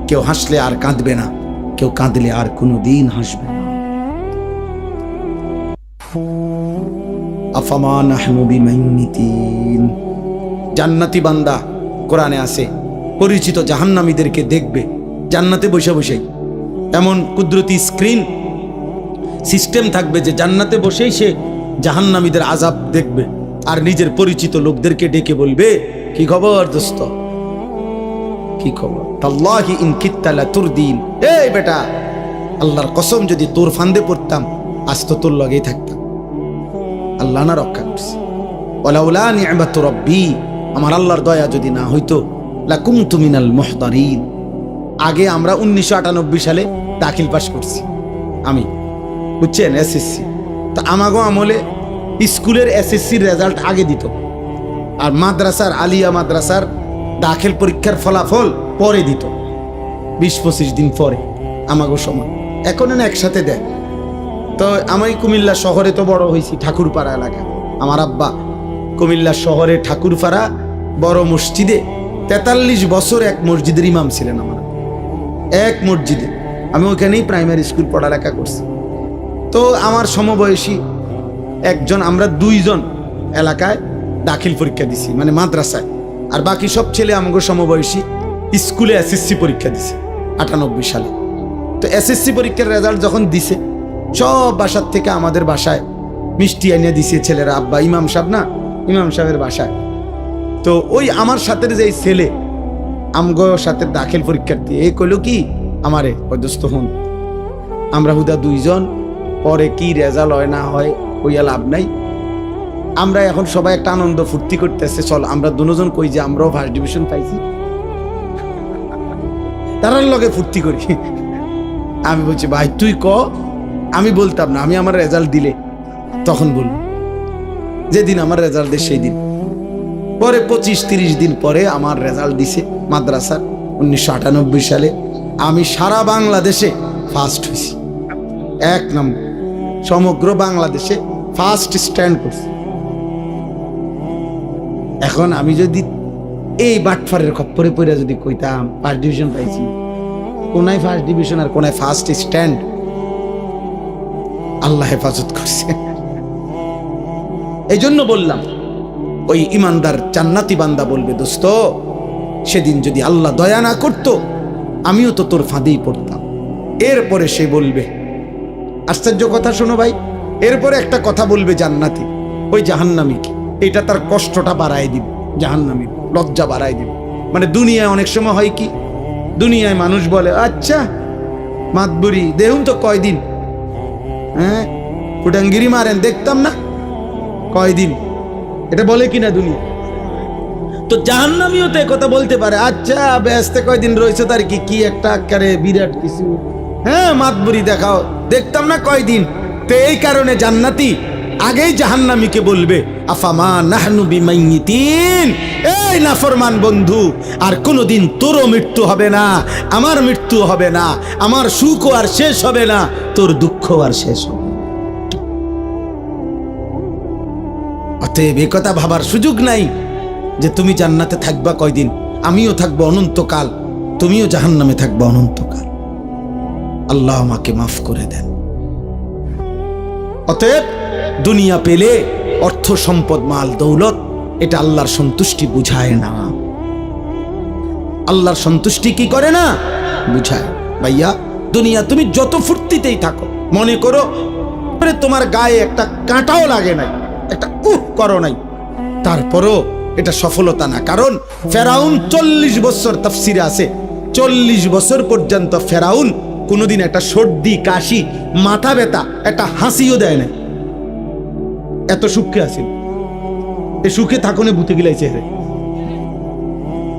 কেউ হাসলে আর কাঁদবে না, কেউ কাঁদলে আর কোনো দিন হাসবে না। আফামা নাহনু বিমাইতিন। জান্নাতি বান্দা কোরআনে আছে, পরিচিত জাহান্নামীদেরকে দেখবে জান্নাতে বসে বসেই। এমন কুদরতি স্ক্রিন সিস্টেম থাকবে যে জান্নাতে বসেই সে জাহান্নামীদের আযাব দেখবে, আর নিজের পরিচিত লোকদেরকে ডেকে বলবে, কি খবর দোস্ত, কি কি খবর? তাল্লাহি ইন কিত্তা লাতুরদিন। এই বেটা, আল্লাহর কসম যদি তোর ফান্দে পড়তাম আজ তো তোর লগেই থাকতাম। আল্লাহ না রক্ষা করছে। ওয়ালাউলা নি'মাতু রাব্বি, আমার আল্লাহর দয়া যদি না হইতো লাকুনতু মিনাল মুহদারিন। আগে আমরা 1998 সালে দাখিল পাস করছি আমি, বুঝছেন, এসএসসি। তো আমাগো আমলে স্কুলের এসএসসির রেজাল্ট আগে দিত, আর মাদ্রাসার আলিয়া মাদ্রাসার দাখিল পরীক্ষার ফলাফল পরে দিত, 20-25 দিন পরে আমাগো সময়। এখন না একসাথে দেয়। তো আমি কুমিল্লা শহরে তো বড় হয়েছি, ঠাকুরপাড়া এলাকা। আমার আব্বা কুমিল্লা শহরে ঠাকুরপাড়া বড় মসজিদে 43 বছর এক মসজিদের ইমাম ছিলেন। আমার এক মসজিদে, আমি ওইখানেই প্রাইমারি স্কুল পড়ালেখা করছি। তো আমার সমবয়সী একজন, আমরা 2 জন এলাকায় দাখিল পরীক্ষা দিছি, মানে মাদ্রাসায়। আর বাকি সব ছেলে আমাকে সমবয়সী স্কুলে এসএসসি পরীক্ষা দিছে 98 সালে। তো এসএসসি পরীক্ষার রেজাল্ট যখন দিছে, সব বাসার থেকে আমাদের বাসায় মিষ্টি এনে দিছে ছেলেরা। আব্বা ইমাম সাহেব না, ইমাম সাহেবের বাসায়। তো ওই আমার সাথে যে ছেলে আমগো সাথে দাখিল পরীক্ষার্থী, এই কইলো কি আমারে, ওই দোস্ত হুন, আমরা হুদা 2 জন, পরে কি রেজাল্ট হয় না হয় কইয়া লাভ নাই। আমরা এখন সবাই একটা আনন্দ ফুর্তি করতেছে, চল আমরা 2 জন কই যে আমরাও ফার্স্ট ডিভিশন পাইছি, তারার লগে ফুর্তি করি। আমি বলছি ভাই তুই ক, আমি বলতাম না, আমি আমার রেজাল্ট দিলে তখন বলব, যেদিন আমার রেজাল্ট দেয় সেই দিন। পরে 25-30 দিন পরে আমার রেজাল্ট দিছে মাদ্রাসার 1998 সালে। আমি সারা বাংলাদেশে ফার্স্ট হয়েছি, 1 নম্বর, সমগ্র বাংলাদেশে ফার্স্ট স্ট্যান্ড করছি। এখন আমি যদি এই বাটফারের খপ্পরে পড়ে যদি কইতাম ফার্স্ট ডিভিশন পাইছি, কোনায় ফার্স্ট ডিভিশন আর কোনায় ফার্স্ট স্ট্যান্ড, আল্লাহ হেফাজত করছে। এই জন্য বললাম, ওই ইমানদার জান্নাতি বান্দা বলবে, দোস্ত সেদিন যদি আল্লাহ দয়া না করতো আমিও তো তোর ফাঁদেই পড়তাম। এরপরে সে বলবে, আশ্চর্য কথা শোনো ভাই, এরপরে একটা কথা বলবে জান্নাতি, ওই জাহান্নামীকে, এটা তার কষ্টটা বাড়ায় দিবে, জাহান্নামীর লজ্জা বাড়ায় দিবে। মানে দুনিয়ায় অনেক সময় হয় কি, দুনিয়ায় মানুষ বলে আচ্ছা মাতবুরি দেহুম তো কয়দিন, হ্যাঁ ফুটাঙ্গিরি মারেন দেখতাম না কয়দিন, এটা বলে কিনা দুনিয়া। তো জাহান্নামীও তো কথা বলতে পারে, আচ্ছা ব্যস্তে কয়দিন রয়েছে তার কি কি একটা আকারে বিরাট কিছু, হ্যাঁ মাতবুরি দেখাও দেখতাম না কয়দিন। তো এই কারণে জান্নাতি আগেই জাহান্নামীকে বলবে, আফামা নাহনু বিমাইয়িতিন, এই নাফরমান বন্ধু, আর কোনোদিন তোরও মৃত্যু হবে না, আমার মৃত্যু হবে না, আমার সুখও আর শেষ হবে না, তোর দুঃখ আর শেষ হবে না। অতএব এ কথা ভাবার সুযোগ নাই যে তুমি জান্নাতে থাকবা কয়দিন, আমিও থাকবো অনন্তকাল, তুমিও জাহান্নামে থাকবা অনন্তকাল। আল্লাহ আমাকে মাফ করে দেন। অতএব দুনিয়া পেলে অর্থ সম্পদ মাল দৌলত, এটা আল্লাহর সন্তুষ্টি বুঝায় না। আল্লাহর সন্তুষ্টি কি করে না, বুঝায়। ভাইয়া দুনিয়া তুমি যত ফুর্তিতেই থাকো, মনে করো তোমার গায়ে একটা কাঁটাও লাগে নাই, একটা করো নাই, তারপরও এটা সফলতা না। কারণ ফেরাউন 40 বছর, তাফসিরে আছে 40 বছর পর্যন্ত ফেরাউন কোনোদিন একটা সর্দি কাশি মাথা ব্যথা একটা হাসিও দেয় না, এত সুখে আছেন। এই সুখে থাকুনে ভূতে গিলাইছে,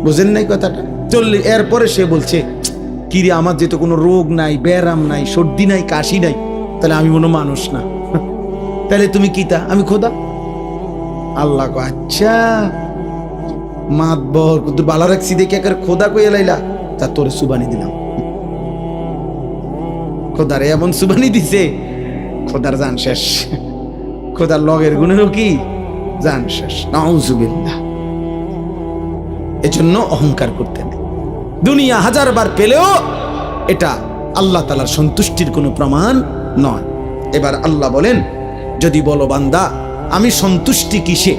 বুঝেন নাই কথাটা। 40 এরপরে সে বলছে কিরে আমার যেহেতু কোনো রোগ নাই, ব্যারাম নাই, সর্দি নাই, কাশি নাই, তাহলে আমি কোনো মানুষ না, তাহলে তুমি কি তা, আমি খোদা। আল্লাহ আচ্ছা মাতবর বালা রাখছি দেখে একের খোদা কইয়া লাইলা, তা তোরে সুবানি দিলাম। খোদারে এমন সুবানি দিছে, খোদার জান শেষ, খোদার লগের গুণেরও কি জান শেষ। নাউজুবিল্লাহ। এজন্য অহংকার করতে নেই। দুনিয়া 1000 বার পেলেও এটা আল্লাহ তাআলার সন্তুষ্টির কোনো প্রমাণ নয়। এবার আল্লাহ বলেন, যদি বলো বান্দা আমি সন্তুষ্টি কিসে,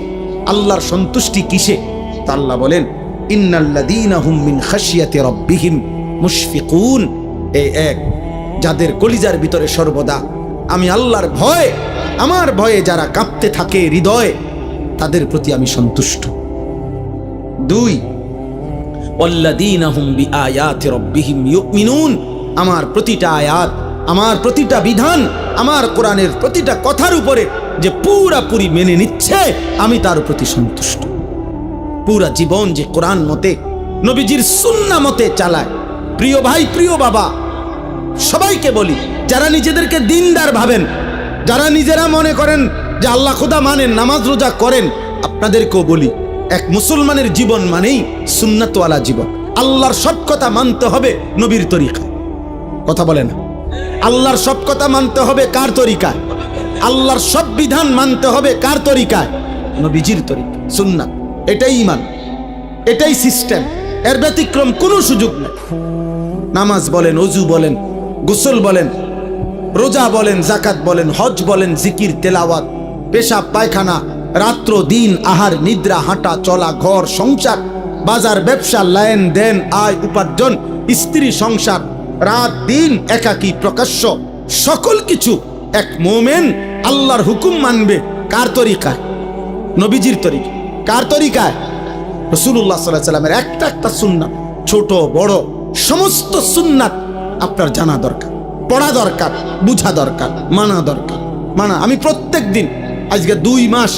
আল্লাহর সন্তুষ্টি কিসে, তা আল্লাহ বলেন, ইন্নাল্লাযীনা হুম মিন খাশিয়াতি রাব্বিহিম মুশফিকুন। এই এক, যাদের কলিজার ভিতরে সর্বদা আমি আল্লাহর ভয়, আমার ভয়ে যারা কাঁপতে থাকে হৃদয়, তাদের প্রতি আমি সন্তুষ্ট। 2, ওয়াল্লাযীনা হুম বিআয়াতি রাব্বিহিম ইউমিনুন। আমার প্রতিটা আয়াত, আমার প্রতিটা বিধান, আমার কোরআনের প্রতিটা কথার উপরে যে পুরাপুরি মেনে নিচ্ছে, আমি তার প্রতি সন্তুষ্ট। পুরা জীবন যে কোরআন মতে, নবীজির সুন্নাহ মতে চালায়। প্রিয় ভাই, প্রিয় বাবা, সবাইকে বলি, যারা নিজেদেরকে দিনদার ভাবেন, যারা নিজেরা মনে করেন যে আল্লাহ খোদা মানেন, নামাজ রোজা করেন, আপনাদেরকেও বলি, এক মুসলমানের জীবন মানেই সুন্নাতওয়ালা জীবন। আল্লাহর সব কথা মানতে হবে নবীর তরিকায়। কথা বলে না? আল্লাহর সব কথা মানতে হবে কার তরিকায়? আল্লাহর সব বিধান মানতে হবে কার তরিকায়? নবীজির তরিকা, সুন্নাত। এটাই ঈমান, এটাই সিস্টেম, এর ব্যতিক্রম কোনো সুযোগ নেই। নামাজ বলেন, ওযু বলেন, গোসল বলেন, রোজা বলেন, যাকাত বলেন, হজ বলেন, জিকির, তেলাওয়াত, পেশাব পায়খানা, রাত্র দিন, আহার নিদ্রা, হাঁটা চলা, ঘর সংসার, বাজার ব্যবসা, লেন দেন, আয় উপার্জন, স্ত্রী সংসার, রাত দিন, একাকী প্রকাশ্য, সকল কিছু এক মোমেন আল্লাহর হুকুম মানবে কার তরিকায়? নবীজির তরিকা। কার তরিকায়? রাসূলুল্লাহ সাল্লাল্লাহু আলাইহি ওয়াসাল্লামের একটা একটা সুন্নাত, ছোট বড় সমস্ত সুন্নাত আপনার জানা দরকার, পড়া দরকার, বুঝা দরকার, মানা দরকার। আমি প্রত্যেক দিন আজকে 2 মাস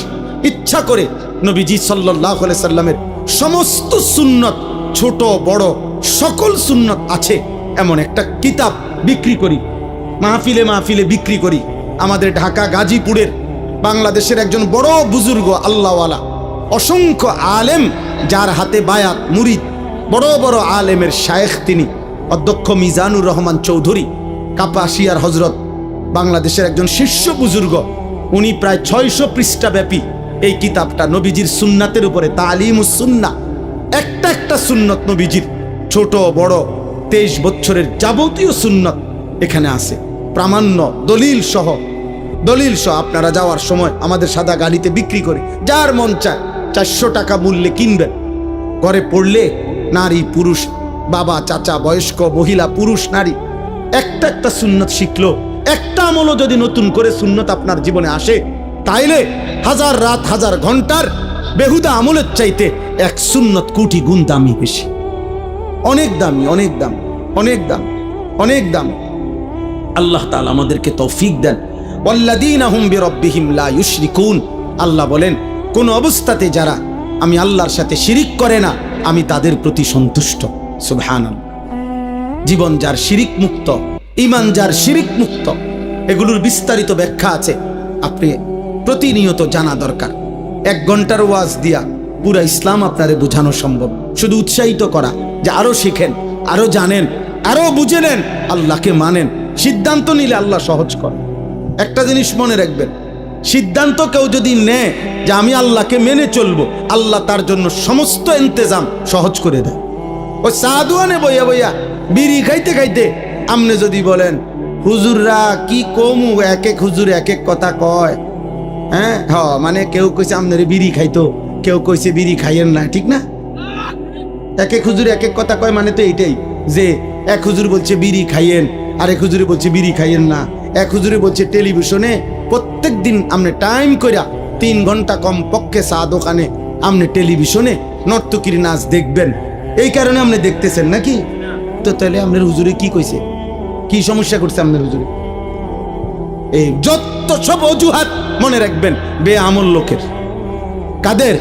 ইচ্ছা করে নবীজি সাল্লাল্লাহু আলাইহি সাল্লামের সমস্ত সুন্নত, ছোট বড় সকল সুন্নত আছে এমন একটা কিতাব বিক্রি করি, মাহফিলে মাহফিলে বিক্রি করি। আমাদের ঢাকা গাজীপুরের বাংলাদেশের একজন বড় বুজুর্গ, আল্লাহওয়ালা, অসংখ্য আলেম, যার হাতে বায়াত, মুরিদ, বড় বড় আলেমের শায়েখ তিনি অধ্যক্ষ মিজানুর রহমান চৌধুরী, কাপাসিয়ার হজরত, বাংলাদেশের একজন শীর্ষ বুজুর্গ। উনি প্রায় 600 পৃষ্ঠা ব্যাপী এই কিতাবটা নবীজির সুন্নাতের উপরে, তালিমুস সুন্নাহ, একটা একটা সুন্নত নবীজির, ছোট বড় 23 বছরের যাবতীয় সুন্নত এখানে আছে, প্রামাণ্য দলিল সহ। আপনারা যাওয়ার সময় আমাদের সাদা গাড়িতে বিক্রি করে, যার মন চায় 400 টাকা মূল্যে কিনবেন। ঘরে পড়লে নারী পুরুষ, বাবা চাচা, বয়স্ক মহিলা, পুরুষ নারী, একটা একটা সুন্নত শিখলো, একটা আমলও যদি নতুন করে সুন্নত আপনার জীবনে আসে, তাইলে 1000 রাত 1000 ঘন্টার বেহুদা আমলের চাইতে এক সুন্নত কোটি গুণ দামি বেশি। অনেক দামি, অনেক দাম, অনেক দাম, অনেক দাম। আল্লাহ তাআলা আমাদেরকে তৌফিক দেন। ওয়াল্লাযীনা হুম বিরাব্বিহিম লা ইউশরিকুন। আল্লাহ বলেন, কোন অবস্থাতে যারা আমি আল্লাহর সাথে শিরিক করে না, আমি তাদের প্রতি সন্তুষ্ট। সুবহানাল্লাহ। জীবন যার শিরিক মুক্ত, ঈমান যার শিরিক মুক্ত, এগুলোর বিস্তারিত ব্যাখ্যা আছে, আপনি প্রতিনিয়ত জানা দরকার। 1 ঘন্টার ওয়াজ দিয়া পুরা ইসলাম আপনারে বোঝানো সম্ভব। শুধু উৎসাহিত করা যে আরো শিখেন, আরো জানেন, আরো বুঝে নেন, আল্লাহকে মানেন। সিদ্ধান্ত নিলে আল্লাহ সহজ করে। একটা জিনিস মনে রাখবেন, সিদ্ধান্ত কেউ যদি নেয় যে আমি আল্লাহকে মেনে চলবো, আল্লাহ তার জন্য সমস্ত ইন্তজাম সহজ করে দেয়। ওই সাধুয়ানে বইয়া বইয়া বিড়ি খাইতে খাইতে আমনে যদি বলেন, হুজুররা কি কমু, এক এক হুজুর এক এক কথা কয়, মানে কেউ কইছে আমনের বিড়ি খাইতো, কেউ কইছে বিড়ি খাইয়েন না, ঠিক না? এক এক হুজুর এক এক কথা কয়, মানে তো এইটাই যে এক হুজুর বলছে বিড়ি খাইয়েন, আরেক হুজুরে বলছে বিড়ি খাইয়েন না, এক হুজুরে বলছে টেলিভিশনে প্রত্যেক দিন আমনে টাইম কইরা 3 ঘন্টা কম পক্ষে চা দোকানে আমনে টেলিভিশনে নর্তকীর নাচ দেখবেন, এই কারণে আপনি দেখতেছেন নাকি? তো তাহলে আপনার হুজুরে কি কইছে, কি সমস্যা করছে আপনার হুজুরে? এই যত সব অজুহাত মনে রাখবেন বেআমল লোকের। কাদের?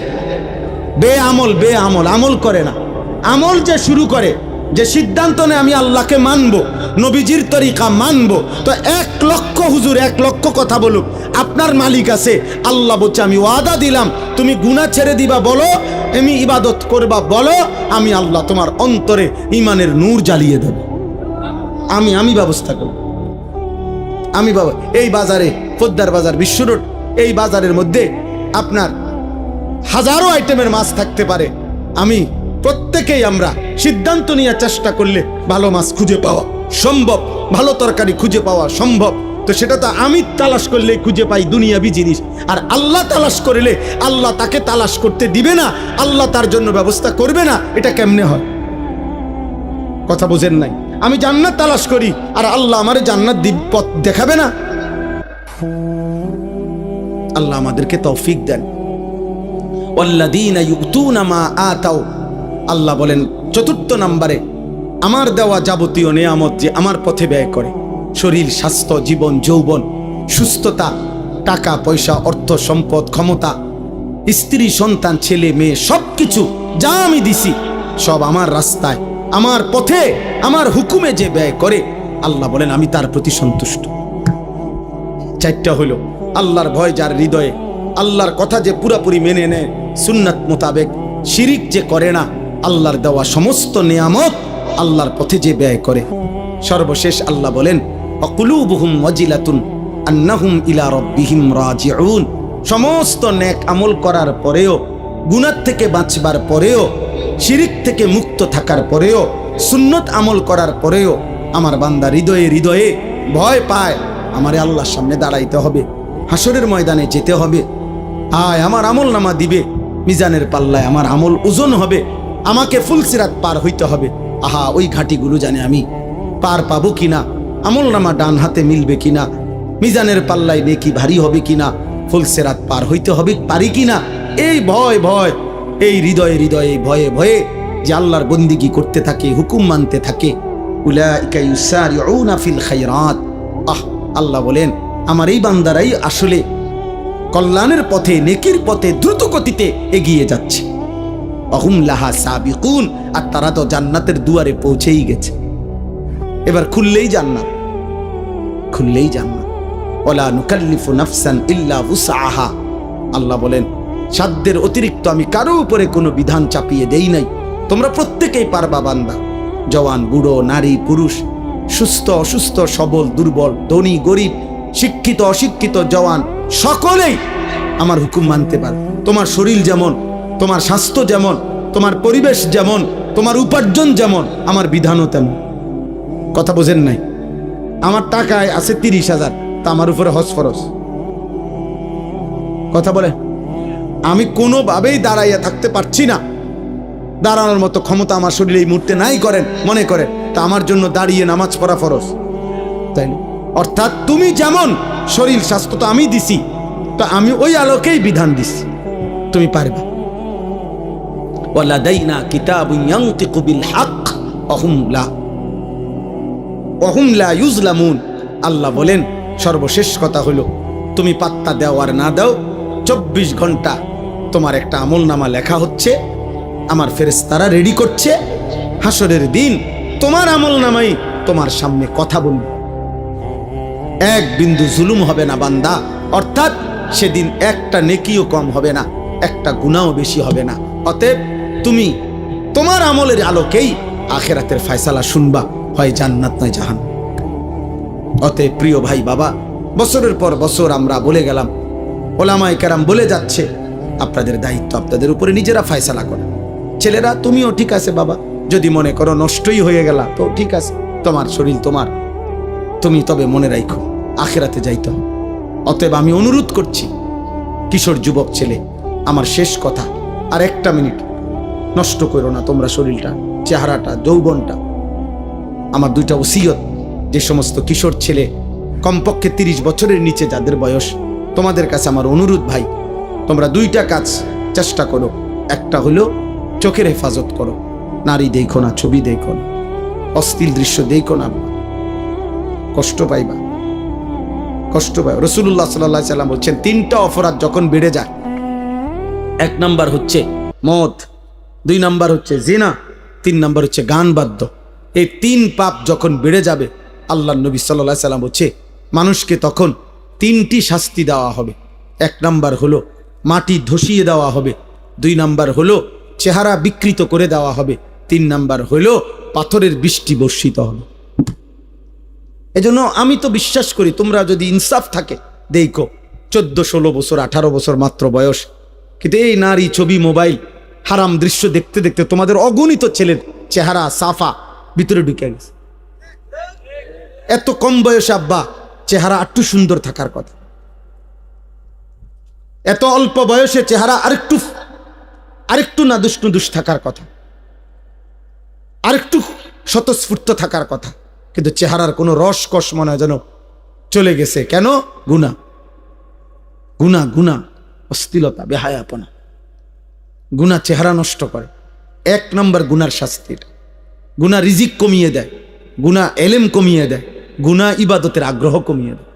বেআমল, আমল করে না। আমল যে শুরু করে, যে সিদ্ধান্ত নেয় আমি আল্লাহকে মানবো, নবীজির তরিকা মানবো, তো 1 লক্ষ হুজুর 1 লক্ষ কথা বলুক, আপনার মালিক আছে। আল্লাহ বলছে আমি ওয়াদা দিলাম, তুমি গুনাহ ছেড়ে দিবা বলো, আমি ইবাদত করবা বলো, আমি আল্লাহ তোমার অন্তরে ইমানের নূর জ্বালিয়ে দেব। আমি ব্যবস্থা করব। আমি বাবা এই বাজারে, পোদ্দার বাজার, বিশ্ব রোড, এই বাজারের মধ্যে আপনার হাজারো আইটেমের মাছ থাকতে পারে। আমি প্রত্যেকেই আমরা সিদ্ধান্ত নিয়ে চেষ্টা করলে ভালো মাছ খুঁজে পাওয়া সম্ভব, ভালো তরকারি খুঁজে পাওয়া সম্ভব। তো সেটা তো আমি তালাশ করলে খুঁজে পাই দুনিয়াবি জিনিস, আর আল্লাহ তালাশ করলে আল্লাহ তাকে তালাশ করতে দিবে না, আল্লাহ তার জন্য ব্যবস্থা করবে না। এটা কেমনে হয়? কথা বুঝেন নাই? আমি জান্নাত তালাশ করি আর আল্লাহ আমারে জান্নাত পথ দেখাবে না? আল্লাহ আমাদেরকে তৌফিক দেন। ওয়াল্লাযীনা ইউতুনা মা আতাও। আল্লাহ বলেন ৪র্থ নম্বরে, আমার দেওয়া যাবতীয় নেয়ামত যে আমার পথে ব্যয় করে, শরীর, স্বাস্থ্য, জীবন, যৌবন, সুস্থতা, টাকা পয়সা, অর্থ সম্পদ, ক্ষমতা, স্ত্রী, সন্তান, ছেলে মেয়ে, সবকিছু যা আমি দিছি সব আমার রাস্তায়, আমার পথে, আমার হুকুমে যে ব্যয় করে, আল্লাহ বলেন আমি তার প্রতি সন্তুষ্ট। 4টা হলো আল্লাহর ভয় যার হৃদয়ে, আল্লাহর কথা যে পুরাপুরি মেনে নেয় সুন্নাত মোতাবেক, শিরিক যে করে না, আল্লাহর দেওয়া সমস্ত নিয়ামত আল্লাহর পথে যে ব্যয় করে। সর্বশেষ আল্লাহ বলেন অকুলুবুহুম ওয়াজিলাতুন আন্নাহুম ইলা রাব্বিহিম রাজিউন। সমস্ত নেক আমল করার পরেও, গুনাহ থেকে বাঁচবার পরেও, শিরিক থেকে মুক্ত থাকার পরেও, সুন্নত আমল করার পরেও আমার বান্দা হৃদয়ে হৃদয়ে ভয় পায়, আমারে আল্লাহর সামনে দাঁড়াইতে হবে, হাসরের ময়দানে যেতে হবে, আয় আমার আমল নামা দিবে, মিজানের পাল্লায় আমার আমল ওজন হবে, আমাকে ফুলসিরাত পার হইতে হবে। আহা, ওই ঘাটিগুলো জানে আমি পার পাবো কিনা, আমল নামা ডান হাতে মিলবে কিনা, মিজানের পাল্লায় নেকি ভারী হবে কিনা, ফুলসিরাত পার হইতে হবে পারি কিনা, এই ভয় ভয়, এই হৃদয়ে হৃদয়ে ভয়ে ভয়ে যে আল্লাহর বন্দিগি করতে থাকে, হুকুম মানতে থাকে, উলাইকা ইউসারিউনা ফিল খায়রাত। আল্লাহ বলেন আমার এই বান্দারাই আসলে কল্যাণের পথে, নেকির পথে দ্রুত গতিতে এগিয়ে যাচ্ছে। অহুম লাহা সাবিকুন, আর তারা তো জান্নাতের দুয়ারে পৌঁছেই গেছে। এবার খুললেই জান্নাত, খুললেই জান্নাত। ওয়ালা নুকাল্লিফু নাফসান ইল্লা উসআহা। আল্লাহ বলেন সাধ্যের অতিরিক্ত আমি কারো উপরে কোনো বিধান চাপিয়ে দেই নাই, তোমরা প্রত্যেকেই পারবা বান্দা। জওয়ান, বুড়ো, নারী, পুরুষ, সুস্থ, অসুস্থ, সবল, দুর্বল, ধনী, গরিব, শিক্ষিত, অশিক্ষিত, জওয়ান, সকলেই আমার হুকুম মানতে পারে। তোমার শরীর যেমন, তোমার স্বাস্থ্য যেমন, তোমার পরিবেশ যেমন, তোমার উপার্জন যেমন, আমার বিধানও তেমন। কথা বোঝেন নাই? আমার টাকায় আছে 30,000, তা আমার উপরে হজ ফরজ। কথা বলে, আমি কোনোভাবেই দাঁড়াইয়া থাকতে পারছি না, দাঁড়ানোর মতো ক্ষমতা আমার শরীরে এই মুহূর্তে নাই করেন মনে করেন, তা আমার জন্য দাঁড়িয়ে নামাজ পড়া ফরজ, তাই না? অর্থাৎ তুমি যেমন, শরীর স্বাস্থ্য তো আমি দিছি, তো আমি ওই আলোকেই বিধান দিছি, তুমি পারবে। ওয়ালাদাইনা কিতাবুন ইয়ানতিকু বিল হক ওয়াহুম লা ইউজলামুন। আল্লাহ বলেন সর্বশেষ কথা হলো, তুমি পাত্তা দাও আর না দাও, 24 ঘন্টা তোমার একটা আমলনামা লেখা হচ্ছে, আমার ফেরেশতারা রেডি করছে। হাসরের দিন তোমার আমলনামাই তোমার সামনে কথা বলবে, এক বিন্দু জুলুম হবে না বান্দা। অর্থাৎ সেদিন একটা নেকিও কম হবে না, একটা গুনাহও বেশি হবে না। অতএব তুমি তোমার আমলের আলোকেই আখিরাতের ফয়সালা শুনবা, হয় জান্নাত নয় জাহান্নাম। অতএব প্রিয় ভাই বাবা, বছরের পর বছর আমরা বলে গেলাম, ওলামায়ে কেরাম বলে যাচ্ছে, আপনাদের দায়িত্ব আপনাদের উপরে নিজেরা ফয়সালা করা। ছেলেরা তুমিও ঠিক আছে বাবা, যদি মনে করো নষ্টই হয়ে গেলা তো ঠিক আছে, তোমার শরীর তোমার, তুমি তবে মনে রাখো আখিরাতে যাইতে হবে। অতএব আমি অনুরোধ করছি কিশোর যুবক ছেলে, আমার শেষ কথা, আর 1টা মিনিট নষ্ট করো না তোমরা শরীরটা, চেহারাটা, যৌবনটা। আমার 2টা ওসিয়ত, যে সমস্ত কিশোর ছেলে কমপক্ষে 30 বছরের নিচে যাদের বয়স, তোমাদের কাছে আমার অনুরোধ ভাই, তোমরা 2টা কাজ চেষ্টা করো। একটা হলো চোখের হেফাজত করো, নারী দেখো না, ছবি দেখো না, অশ্লীল দৃশ্য দেখো না, কষ্ট পাইবা, কষ্ট পাই। রাসূলুল্লাহ সাল্লাল্লাহু আলাইহি সাল্লাম বলছেন 3টা অপরাধ যখন বেড়ে যায়, 1 নাম্বার হচ্ছে মদ, 2 নাম্বার হচ্ছে জিনা, 3 নাম্বার হচ্ছে গান বাদ্য। এই 3 পাপ যখন বেড়ে যাবে, আল্লাহর নবী সাল্লাল্লাহু আলাইহি সাল্লাম বলছে মানুষকে তখন 3টি শাস্তি দেওয়া হবে। 1 নাম্বার হলো মাটি ধসিয়ে দেওয়া হবে, 2 নাম্বার হলো চেহারা বিকৃত করে দেওয়া হবে, 3 নাম্বার হলো পাথরের বৃষ্টি বর্ষিত হবে। এজন্য আমি তো বিশ্বাস করি তোমরা যদি ইনসাফ থাকে, দেখো 14-16 বছর 18 বছর মাত্র বয়স, কিন্তু এই নারী, ছবি, মোবাইল, হারাম দৃশ্য দেখতে দেখতে তোমাদের অগণিত ছেলের চেহারা সাফা ভিতরে ঢুকে গেছে। এত কম বয়সে আব্বা চেহারা একটু সুন্দর থাকার কথা, এত অল্প বয়সে চেহারা আরেকটু নাদুস নুদুস থাকার কথা, আরেকটু স্বতঃস্ফূর্ত থাকার কথা, কিন্তু চেহারার কোনো রস কস মনে হয় যেন চলে গেছে। কেন? গুনাহ, গুনাহ, গুনাহ, অশ্লীলতা, বেহায়াপনা। গুনাহ চেহারা নষ্ট করে। এক নম্বর গুনার শাস্তির। গুনাহ রিজিক কমিয়ে দেয়, গুনাহ এলেম কমিয়ে দেয়, গুনাহ ইবাদতের আগ্রহ কমিয়ে দেয়।